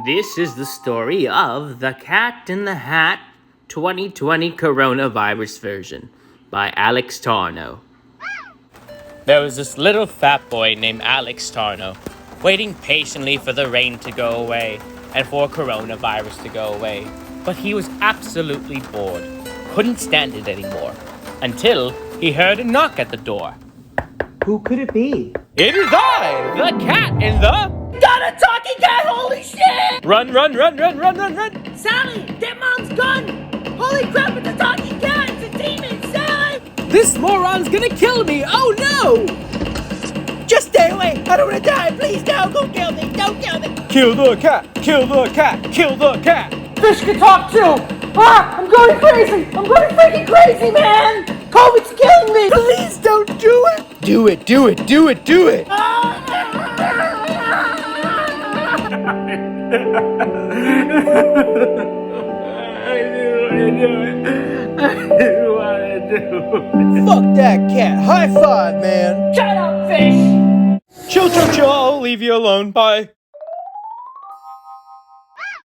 This is the story of The Cat in the Hat 2020 Coronavirus version by Alex Tarnow. There was this little fat boy named Alex Tarnow, waiting patiently for the rain to go away and for coronavirus to go away. But he was absolutely bored, couldn't stand it anymore, until he heard a knock at the door. Who could it be? It is I, the cat in the... Got a talking cat! Holy shit! Run! Sally, get mom's gun! Holy crap, it's a talking cat! It's a demon, Sally! This moron's gonna kill me! Oh no! Just stay away! I don't wanna die! Please don't kill me! Don't kill me! Kill the cat! Kill the cat! Kill the cat! Fish can talk too! Ah! I'm going crazy! I'm going freaking crazy, man! COVID's killing me! Please don't do it! Do it! Fuck that cat! High five, man! Shut up, fish! Chill, I'll leave you alone, bye.